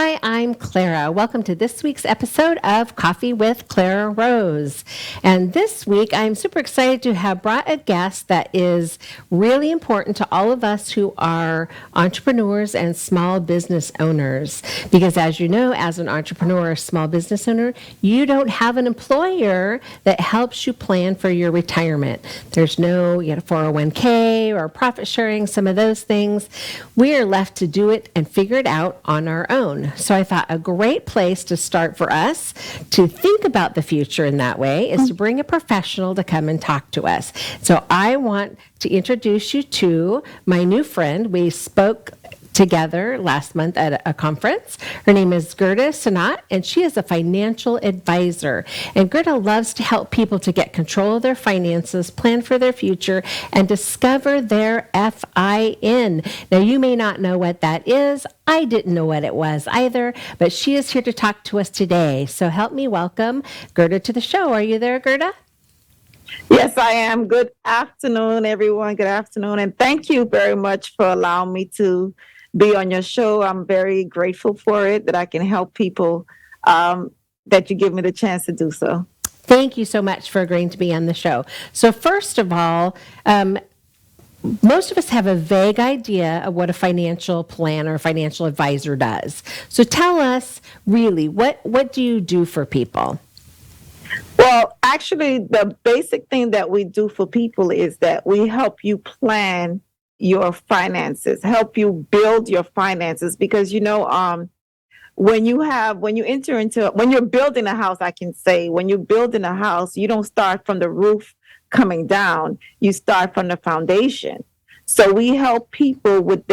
Hi, I'm Clara. Welcome to this week's episode of Coffee with Clara Rose. And this week, I'm super excited to have brought a guest that is really important to all of us who are entrepreneurs and small business owners. Because as you know, as an entrepreneur or small business owner, you don't have an employer that helps you plan for your retirement. There's no 401k or profit sharing, some of those things. We are left to do it and figure it out on our own. So I thought a great place to start for us to think about the future in that way is to bring a professional to come and talk to us. So I want to introduce you to my new friend. We spoke together last month at a conference. Her name is Gierda Senat, and she is a financial advisor. And Gierda loves to help people to get control of their finances, plan for their future, and discover their FIN. Now, you may not know what that is. I didn't know what it was either, but she is here to talk to us today. So help me welcome Gierda to the show. Are you there, Gierda? Yes, I am. Good afternoon, everyone. Good afternoon. And thank you very much for allowing me to be on your show. I'm very grateful for it, that I can help people, that you give me the chance to do so. Thank you so much for agreeing to be on the show. So first of all, most of us have a vague idea of what a financial planner or financial advisor does. So tell us really, what do you do for people? Well, actually, the basic thing that we do for people is that we help you plan your finances, help you build your finances, because when you're building a house, I can say when you're building a house, you don't start from the roof coming down, you start from the foundation. So we help people with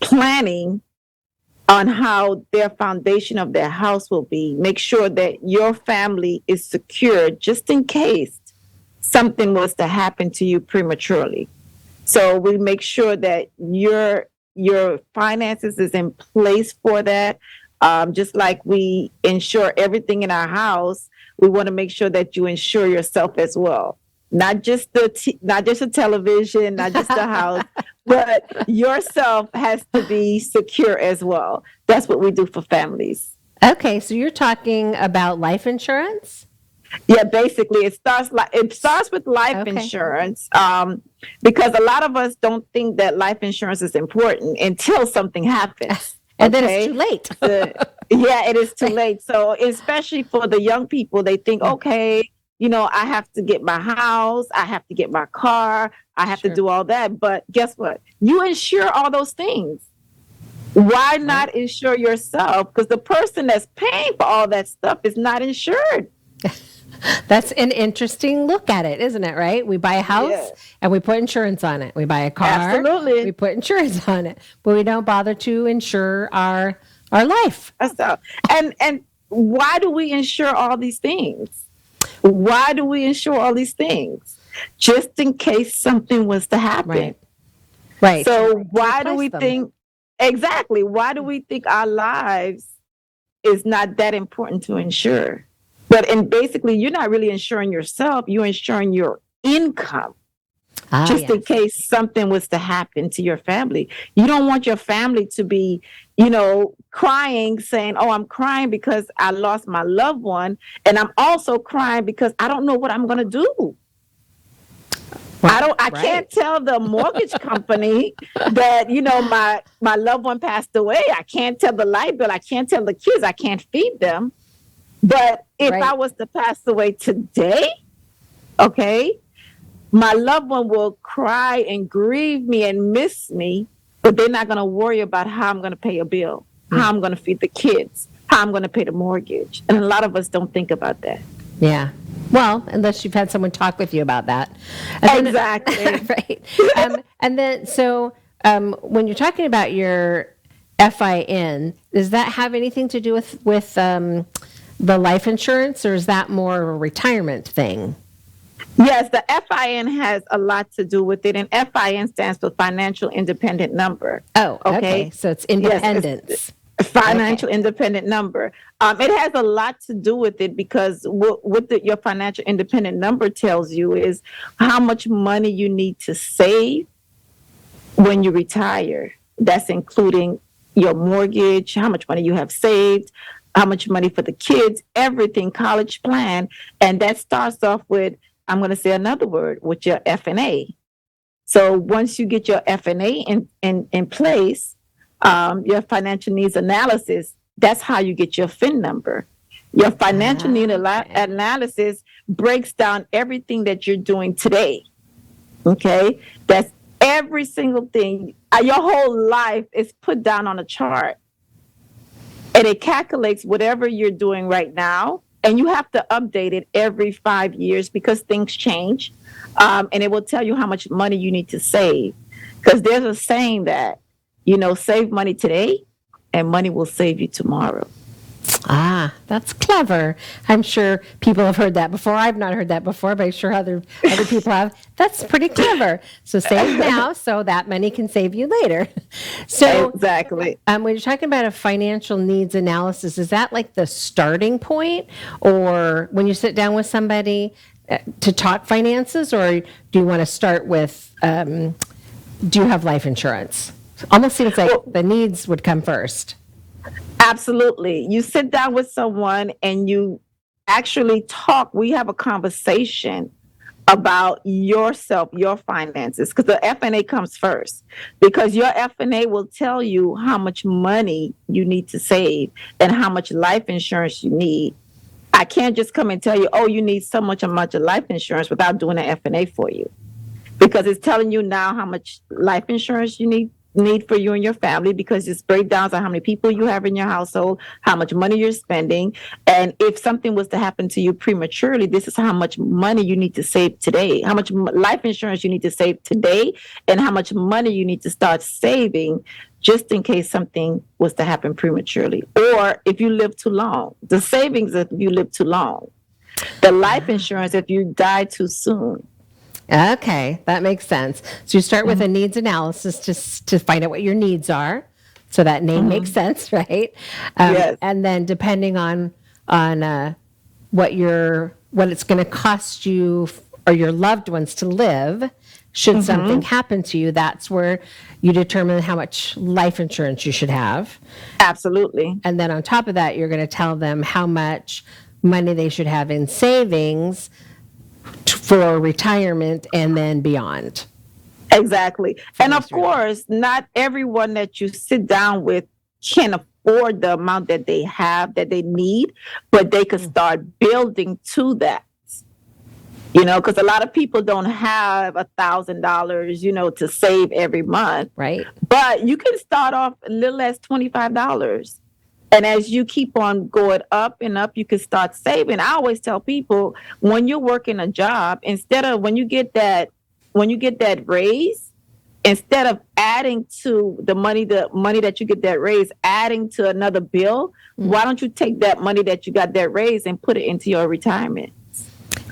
planning on how their foundation of their house will be. Make sure that your family is secure just in case something was to happen to you prematurely. So we make sure that your finances is in place for that. Just like we insure everything in our house, we want to make sure that you insure yourself as well. Not just the television, not just the house, but yourself has to be secure as well. That's what we do for families. Okay, so you're talking about life insurance? Yeah, basically, it starts with life insurance, because a lot of us don't think that life insurance is important until something happens. And then it's too late. Yeah, it is too late. So especially for the young people, they think, okay, I have to get my house, I have to get my car, I have to do all that. But guess what? You insure all those things. Why not insure yourself? Because the person that's paying for all that stuff is not insured. That's an interesting look at it, isn't it, right? We buy a house and we put insurance on it. We buy a car, absolutely, we put insurance on it, but we don't bother to insure our life. And why do we insure all these things? Why do we insure all these things? Just in case something was to happen. Right. So why do we think our lives is not that important to insure? But basically, you're not really insuring yourself. You're insuring your income, in case something was to happen to your family. You don't want your family to be, crying, saying, "Oh, I'm crying because I lost my loved one, and I'm also crying because I don't know what I'm going to do." I can't tell the mortgage company that, my loved one passed away. I can't tell the light bill. I can't tell the kids. I can't feed them. But if I was to pass away today, my loved one will cry and grieve me and miss me, but they're not going to worry about how I'm going to pay a bill, how I'm going to feed the kids, how I'm going to pay the mortgage. And a lot of us don't think about that. Yeah. Well, unless you've had someone talk with you about that. Exactly. Right. And then, so when you're talking about your FIN, does that have anything to do with the life insurance, or is that more of a retirement thing? Yes, the FIN has a lot to do with it, and FIN stands for Financial Independent Number. Oh, okay. So it's independence. Yes, it's financial independent number. It has a lot to do with it, because what your financial independent number tells you is how much money you need to save when you retire. That's including your mortgage, how much money you have saved, how much money for the kids, everything, college plan. And that starts off with, I'm going to say another word, with your F&A. So once you get your F&A in place, your financial needs analysis, that's how you get your FIN number. Your financial need analysis breaks down everything that you're doing today. Okay? That's every single thing. Your whole life is put down on a chart. And it calculates whatever you're doing right now. And you have to update it every 5 years because things change. And it will tell you how much money you need to save. Because there's a saying that, save money today and money will save you tomorrow. Ah, that's clever. I'm sure people have heard that before. I've not heard that before, but I'm sure other people have. That's pretty clever. So save now so that money can save you later. So exactly. When you're talking about a financial needs analysis, is that like the starting point? Or when you sit down with somebody to talk finances, or do you want to start with, do you have life insurance? Almost seems like the needs would come first. Absolutely. You sit down with someone and you actually talk. We have a conversation about yourself, your finances, because the F&A comes first. Because your F&A will tell you how much money you need to save and how much life insurance you need. I can't just come and tell you, oh, you need so much of life insurance without doing an F&A for you. Because it's telling you now how much life insurance you need for you and your family, because it's breakdowns on how many people you have in your household, how much money you're spending. And if something was to happen to you prematurely, this is how much money you need to save today, how much life insurance you need to save today, and how much money you need to start saving just in case something was to happen prematurely. Or if you live too long, the savings if you live too long, the life insurance if you die too soon. Okay, that makes sense. So you start with a needs analysis to find out what your needs are. So that name makes sense, right? Yes. And then depending on what it's going to cost you or your loved ones to live, should something happen to you, that's where you determine how much life insurance you should have. Absolutely. And then on top of that, you're going to tell them how much money they should have in savings for retirement and then beyond. Exactly. And of course, not everyone that you sit down with can afford the amount that they have, that they need, but they could start building to that. Because a lot of people don't have $1,000, to save every month. Right. But you can start off a little as $25. And as you keep on going up and up, you can start saving. I always tell people, when you're working a job, instead of when you get that raise, instead of adding to the money that you get that raise, adding to another bill, why don't you take that money that you got that raise and put it into your retirement?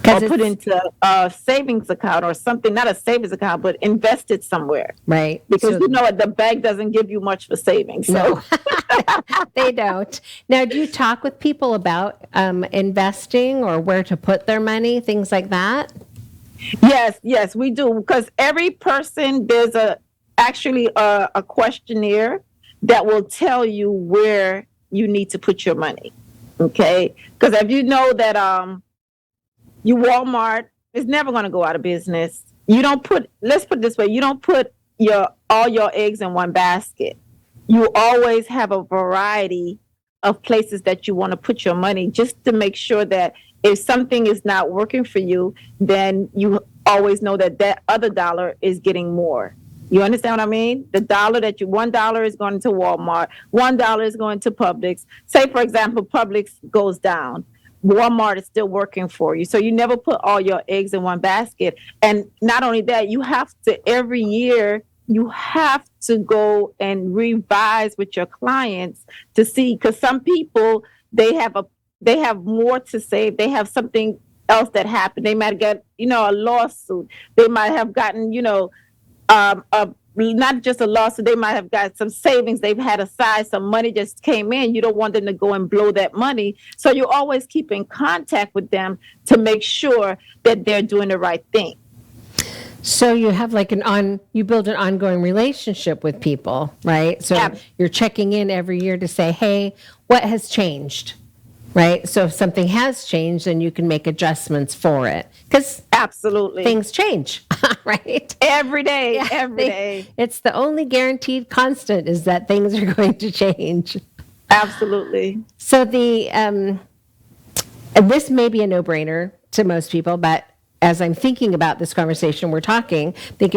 Or put into a savings account or something, not a savings account, but invest it somewhere. Right. Because the bank doesn't give you much for savings. So. No, they don't. Now, do you talk with people about investing or where to put their money, things like that? Yes, we do. Because every person, there's actually a questionnaire that will tell you where you need to put your money. Okay? Because if you know that your Walmart is never going to go out of business. Let's put it this way, you don't put all your eggs in one basket. You always have a variety of places that you want to put your money, just to make sure that if something is not working for you, then you always know that other dollar is getting more. You understand what I mean? The $1 is going to Walmart, $1 is going to Publix. Say, for example, Publix goes down. Walmart is still working for you. So you never put all your eggs in one basket. And not only that, you have to, every year, you have to go and revise with your clients to see, because some people, they have more to save. They have something else that happened. They might get, a lawsuit. They might have gotten, not just a lawsuit, they might have got some savings they've had aside, some money just came in. You don't want them to go and blow that money. So you always keep in contact with them to make sure that they're doing the right thing. So you have like you build an ongoing relationship with people, right? So Ab- you're checking in every year to say, hey, what has changed? Right? So if something has changed, then you can make adjustments for it because Absolutely. things change, right? Every day, Yeah, every day. it's the only guaranteed constant is that things are going to change. Absolutely. So and this may be a no-brainer to most people, but as I'm thinking about this conversation, we're thinking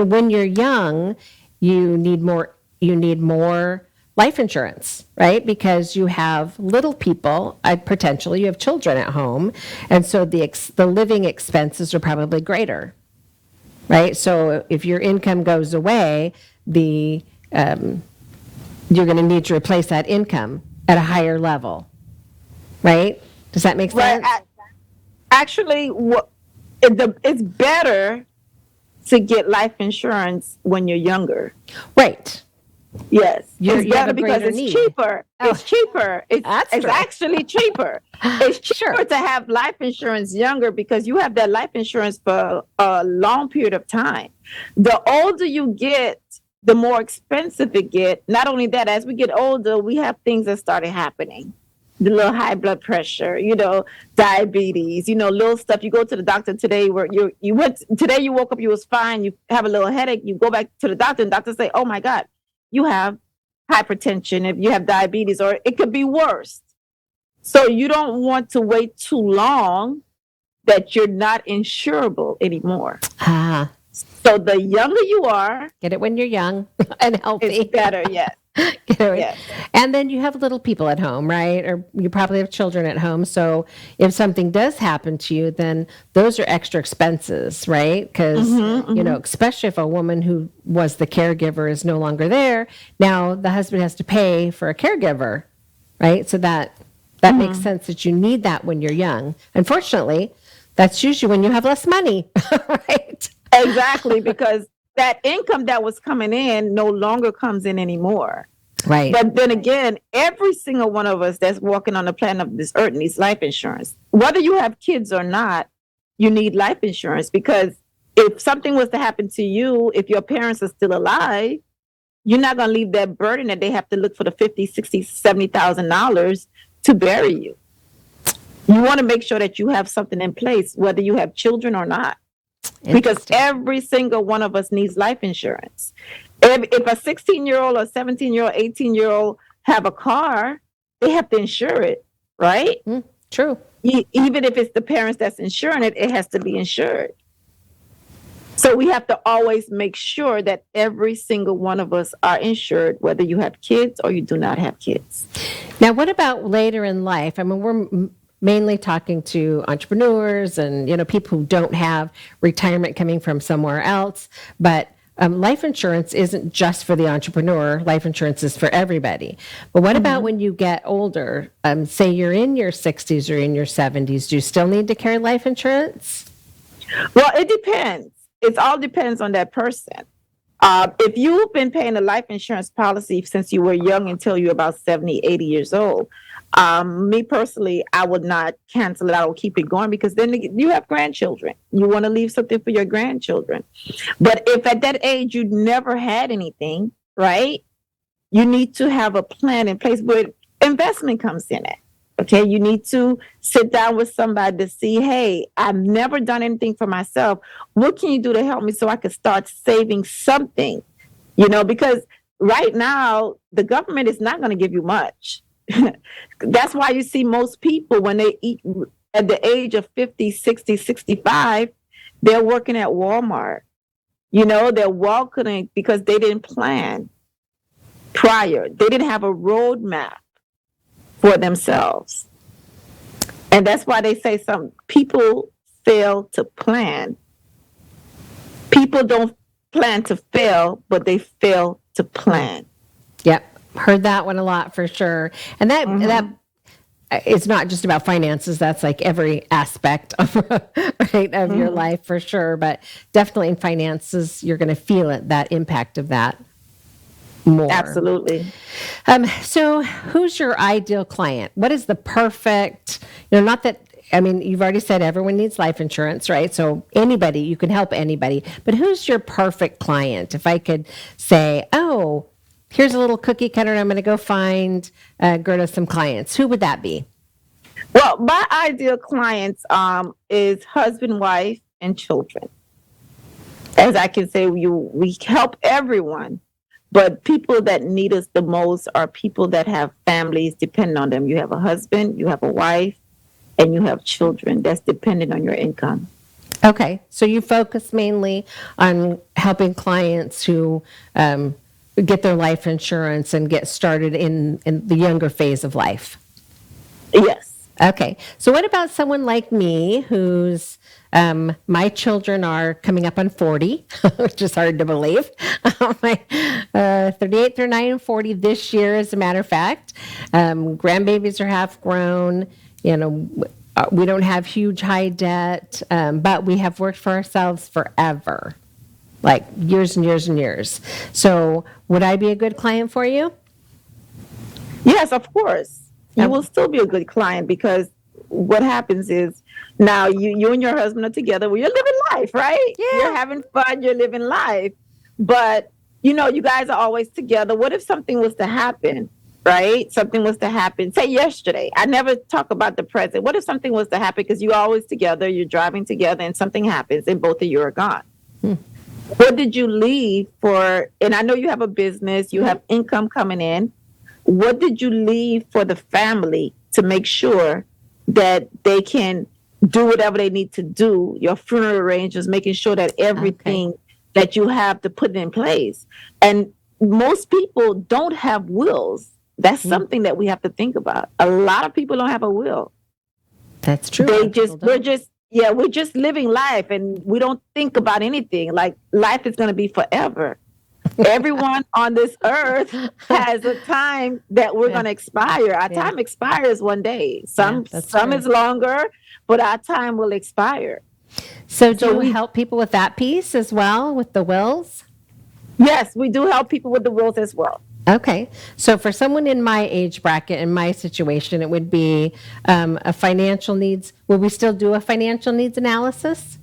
when you're young, you need more life insurance, right? Because you have little people, potentially you have children at home, and so the living expenses are probably greater, right? So if your income goes away, the you're going to need to replace that income at a higher level, right? Does that make Right. sense? Actually, it's better to get life insurance when you're younger. Right. Yes, You it's have better a because greater it's need. cheaper. Oh, It's cheaper. that's It's true. actually cheaper. It's cheaper Sure. to have life insurance younger because you have that life insurance for a long period of time. The older you get, the more expensive it get. Not only that, as we get older, we have things that started happening. The little high blood pressure, diabetes, little stuff. You go to the doctor today where you went today, you woke up, you was fine, you have a little headache, you go back to the doctor and doctor say, oh my God, you have hypertension, if you have diabetes, or it could be worse. So you don't want to wait too long that you're not insurable anymore. Ah, So the younger you are, get it when you're young and it's healthy. better. Yes. Yes. And then you have little people at home, right? Or you probably have children at home. So if something does happen to you, then those are extra expenses, right? Because, especially if a woman who was the caregiver is no longer there, now the husband has to pay for a caregiver, right? So that makes sense that you need that when you're young. Unfortunately, that's usually when you have less money, right? Exactly, because that income that was coming in no longer comes in anymore. Right. But then again, every single one of us that's walking on the planet of this earth needs life insurance. Whether you have kids or not, you need life insurance because if something was to happen to you, if your parents are still alive, you're not going to leave that burden that they have to look for the 50, 60, $70,000 to bury you. You want to make sure that you have something in place, whether you have children or not. Because every single one of us needs life insurance. If a 16-year-old or 17-year-old, 18-year-old have a car, they have to insure it, right? True. Even if it's the parents that's insuring it, it has to be insured. So we have to always make sure that every single one of us are insured, whether you have kids or you do not have kids. Now, what about later in life? I mean, we're mainly talking to entrepreneurs and people who don't have retirement coming from somewhere else, but life insurance isn't just for the entrepreneur. Life insurance is for everybody. But what about when you get older? Say you're in your 60s or in your 70s, do you still need to carry life insurance? Well, it depends. It all depends on that person. If you've been paying a life insurance policy since you were young until you're about 70, 80 years old, me personally, I would not cancel it. I will keep it going because then you have grandchildren. You want to leave something for your grandchildren. But if at that age you never had anything, right, you need to have a plan in place where investment comes in it. Okay, you need to sit down with somebody to see, hey, I've never done anything for myself. What can you do to help me so I can start saving something? Because right now, the government is not going to give you much. That's why you see most people when they eat at the age of 50, 60, 65, they're working at Walmart. They're welcoming because they didn't plan prior. They didn't have a roadmap for themselves. And that's why they say some people fail to plan. People don't plan to fail, but they fail to plan. Yep. Heard that one a lot for sure. And that it's not just about finances. That's like every aspect of your life for sure. But definitely in finances, you're going to feel it, that impact of that more. Absolutely. So who's your ideal client? What is the perfect, not that I mean, you've already said everyone needs life insurance, right? So anybody, you can help anybody. But who's your perfect client? If I could say, oh, here's a little cookie cutter, and I'm going to go find Gierda some clients, who would that be? Well, my ideal clients is husband, wife, and children. As I can say, we help everyone, but people that need us the most are people that have families depending on them. You have a husband, you have a wife, and you have children that's dependent on your income. Okay, so you focus mainly on helping clients who get their life insurance and get started in the younger phase of life. Yes. Okay, so what about someone like me who's my children are coming up on 40, which is hard to believe. My 38, 39, and 40 this year, as a matter of fact. Grandbabies are half grown. You know, we don't have huge high debt, but we have worked for ourselves forever, like years and years and years. So would I be a good client for you? Yes, of course. You will still be a good client because what happens is now you and your husband are together. Well, you're living life, right? Yeah. You're having fun. You're living life. But, you know, you guys are always together. What if something was to happen, right? Something was to happen. Say yesterday. I never talk about the present. What if something was to happen? Because you're always together. You're driving together and something happens and both of you are gone. What did you leave for? And I know you have a business. You have income coming in. What did you leave for the family to make sure that they can do whatever they need to do, your funeral arrangements, making sure that everything that you have to put in place. And most people don't have wills. That's something that we have to think about. A lot of people don't have a will. That's true. We're just living life and we don't think about anything. Like life is going to be forever. Everyone on this earth has a time that we're going to expire. Our time expires one day. Some is longer, but our time will expire. So do you help people with that piece as well, with the wills? Yes, we do help people with the wills as well. Okay. So for someone in my age bracket, in my situation, it would be a financial needs. Will we still do a financial needs analysis?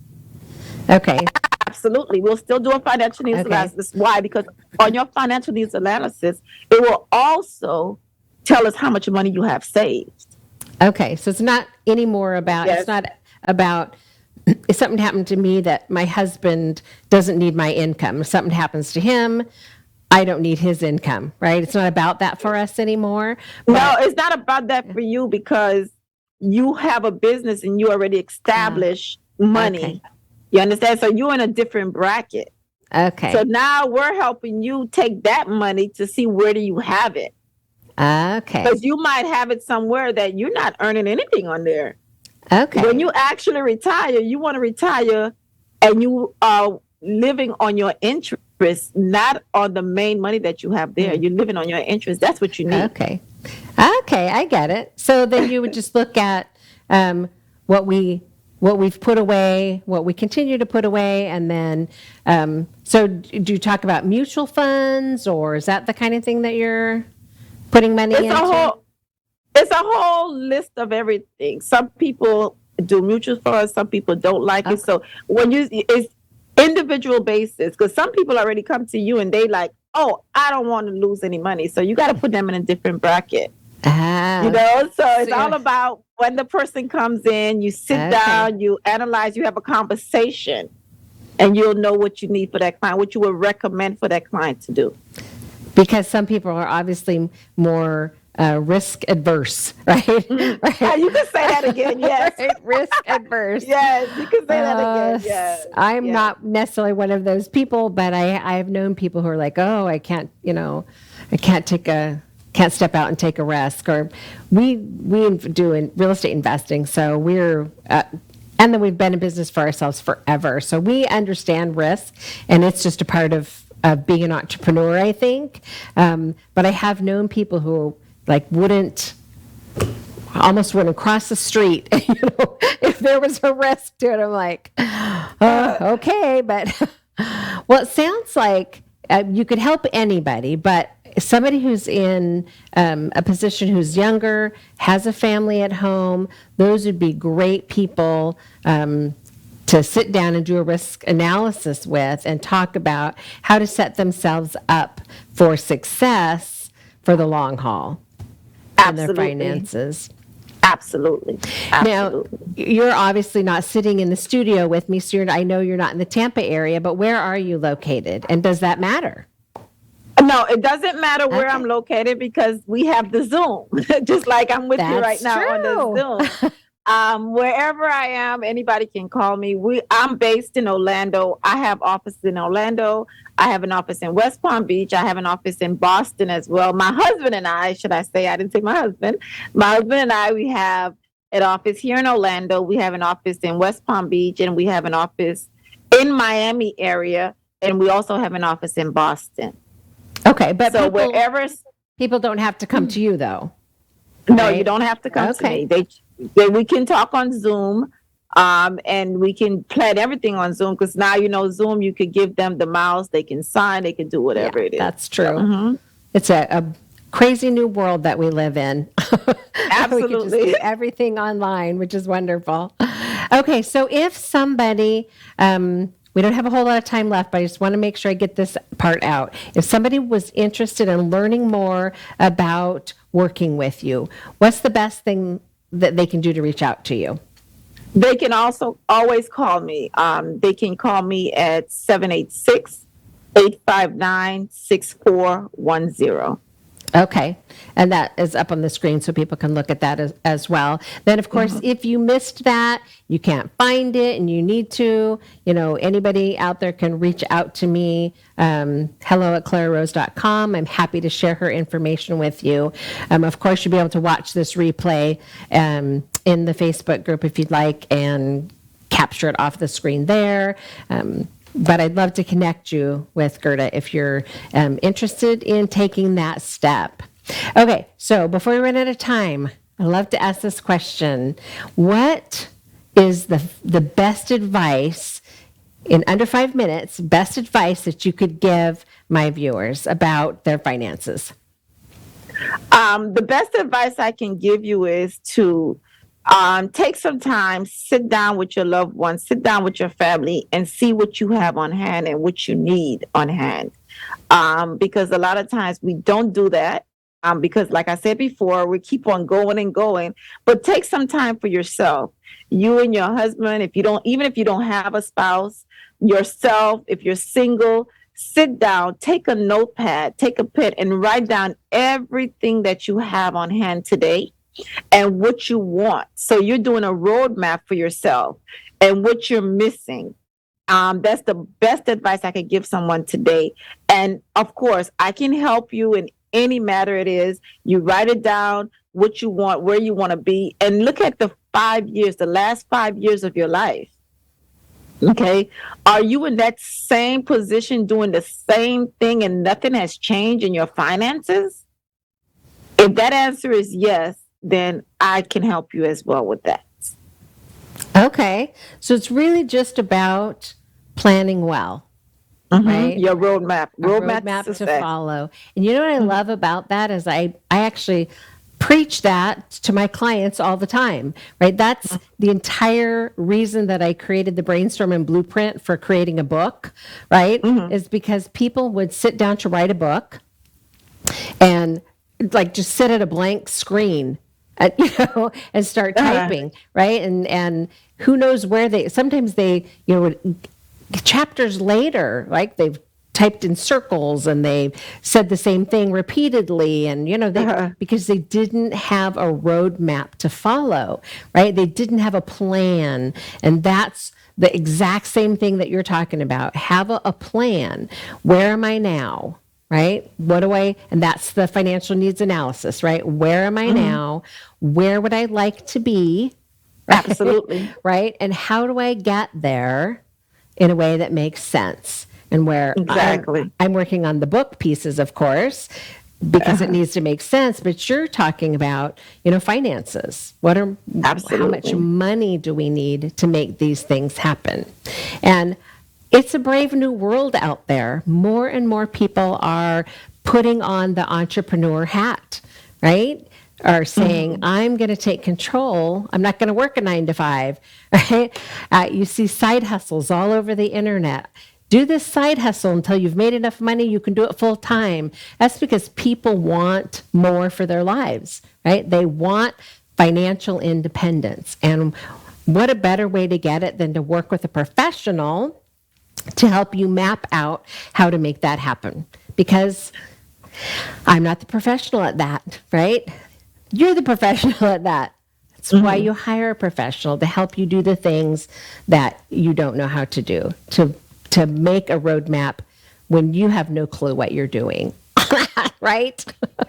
Okay. Absolutely. We'll still do a financial needs analysis. Why? Because on your financial needs analysis, it will also tell us how much money you have saved. Okay. So it's not anymore about, it's not about, if something happened to me that my husband doesn't need my income. If something happens to him, I don't need his income, right? It's not about that for us anymore. No, it's not about that for you because you have a business and you already established money. Okay. You understand? So you're in a different bracket. Okay. So now we're helping you take that money to see where do you have it. Okay. Because you might have it somewhere that you're not earning anything on there. Okay. When you actually retire, you want to retire and you are living on your interest, not on the main money that you have there. You're living on your interest. That's what you need. Okay. Okay, I get it. So then you would just look at what we've put away, what we continue to put away, and then, so do you talk about mutual funds, or is that the kind of thing that you're putting money into? It's a whole list of everything. Some people do mutual funds, some people don't like it. So it's individual basis, because some people already come to you and they like, oh, I don't want to lose any money. So you got to put them in a different bracket. So it's all about when the person comes in, you sit down, you analyze, you have a conversation, and you'll know what you need for that client, what you would recommend for that client to do. Because some people are obviously more risk adverse, right? Right. You can say that again, yes. Right? Risk adverse. Yes, you can say that again, yes. I'm not necessarily one of those people, but I've known people who are like, oh, I can't step out and take a risk. Or we do in real estate investing, so we're and then we've been in business for ourselves forever, so we understand risk, and it's just a part of being an entrepreneur, I think. But I have known people who almost wouldn't cross the street, if there was a risk to it. I'm like, okay, but well, it sounds like you could help anybody, but somebody who's in a position who's younger, has a family at home, those would be great people to sit down and do a risk analysis with and talk about how to set themselves up for success for the long haul in their Absolutely. finances. Absolutely. Now, you're obviously not sitting in the studio with me, so I know you're not in the Tampa area, but where are you located? And does that matter? No, it doesn't matter where I'm located because we have the Zoom, just like I'm with you right now on the Zoom. Wherever I am, anybody can call me. I'm based in Orlando. I have offices in Orlando. I have an office in West Palm Beach. I have an office in Boston as well. My husband and I, should I say, I didn't say my husband. My husband and I, we have an office here in Orlando. We have an office in West Palm Beach, and we have an office in Miami area, and we also have an office in Boston. Okay, but so wherever people don't have to come to you, though. No, right? You don't have to come to me. We can talk on Zoom, and we can plan everything on Zoom because now Zoom. You could give them the mouse, they can sign, they can do whatever it is. That's true. It's a crazy new world that we live in. Absolutely, we can just do everything online, which is wonderful. Okay, so if somebody. We don't have a whole lot of time left, but I just want to make sure I get this part out. If somebody was interested in learning more about working with you, what's the best thing that they can do to reach out to you? They can also always call me. They can call me at 786-859-6410. Okay. And that is up on the screen so people can look at that as well. Then, of course, if you missed that, you can't find it and you need to, anybody out there can reach out to me, hello@clararose.com. I'm happy to share her information with you. Of course, you'll be able to watch this replay in the Facebook group if you'd like and capture it off the screen there. But I'd love to connect you with Gierda if you're interested in taking that step. Okay, so before we run out of time, I love to ask this question. What is the best advice, in under 5 minutes, best advice that you could give my viewers about their finances? The best advice I can give you is to take some time, sit down with your loved ones, sit down with your family, and see what you have on hand and what you need on hand. Because a lot of times we don't do that. Because like I said before, we keep on going and going, but take some time for yourself. You and your husband, even if you don't have a spouse, yourself, if you're single, sit down, take a notepad, take a pen, and write down everything that you have on hand today and what you want. So you're doing a roadmap for yourself and what you're missing. That's the best advice I could give someone today. And of course, I can help you in any matter it is. You write it down, what you want, where you want to be, and look at the last 5 years of your life. Okay. Are you in that same position doing the same thing and nothing has changed in your finances? If that answer is yes, then I can help you as well with that. Okay. So it's really just about planning well, right? Your roadmap. Roadmap to follow. And you know what I love about that is I actually preach that to my clients all the time, right? That's the entire reason that I created the brainstorm and blueprint for creating a book, right? Is because people would sit down to write a book and just sit at a blank screen and start typing, right? And who knows where sometimes chapters later, like they've typed in circles and they said the same thing repeatedly. And, because they didn't have a roadmap to follow, right? They didn't have a plan. And that's the exact same thing that you're talking about. Have a plan. Where am I now? Right? And that's the financial needs analysis, right? Where am I now? Where would I like to be? Right? Absolutely. Right? And how do I get there in a way that makes sense? And where exactly. I'm working on the book pieces, of course, because it needs to make sense. But you're talking about, finances. How much money do we need to make these things happen? And it's a brave new world out there. More and more people are putting on the entrepreneur hat, right? Or saying, I'm going to take control. I'm not going to work a 9 to 5, right? You see side hustles all over the internet. Do this side hustle until you've made enough money, you can do it full time. That's because people want more for their lives, right? They want financial independence. And what a better way to get it than to work with a professional to help you map out how to make that happen. Because I'm not the professional at that, right? You're the professional at that. That's why you hire a professional to help you do the things that you don't know how to do, to make a roadmap when you have no clue what you're doing, right?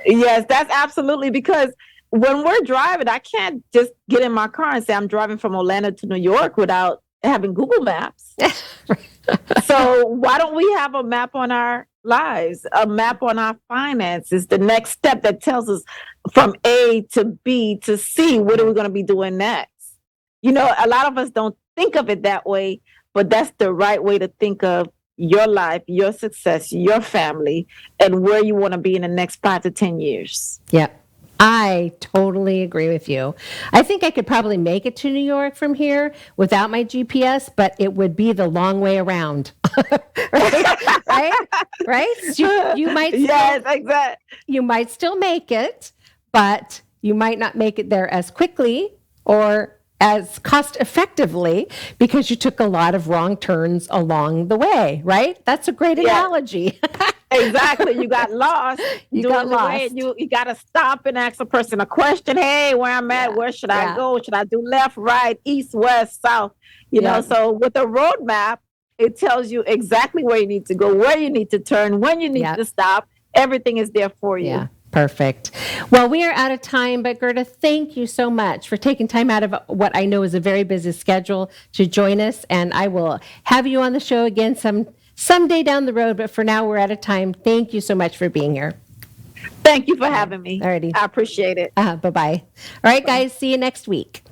Yes, that's absolutely, because when we're driving, I can't just get in my car and say I'm driving from Atlanta to New York without having Google Maps. So why don't we have a map on our lives, a map on our finances, the next step that tells us from A to B to C, what are we going to be doing next? You know, a lot of us don't think of it that way, but that's the right way to think of your life, your success, your family, and where you want to be in the next 5 to 10 years. Yep. I totally agree with you. I think I could probably make it to New York from here without my GPS, but it would be the long way around. right? You might still, Yes, exactly. You might still make it, but you might not make it there as quickly or as cost effectively because you took a lot of wrong turns along the way, right? That's a great analogy. Exactly. You got lost. You got lost. You got to stop and ask a person a question. Hey, where I'm at, where should I go? Should I do left, right, east, west, south? You know, so with a roadmap, it tells you exactly where you need to go, where you need to turn, when you need to stop. Everything is there for you. Yeah. Perfect. Well, we are out of time, but Gierda, thank you so much for taking time out of what I know is a very busy schedule to join us. And I will have you on the show again someday down the road. But for now, we're out of time. Thank you so much for being here. Thank you for having me. Alrighty. I appreciate it. Bye-bye. All right, guys. See you next week.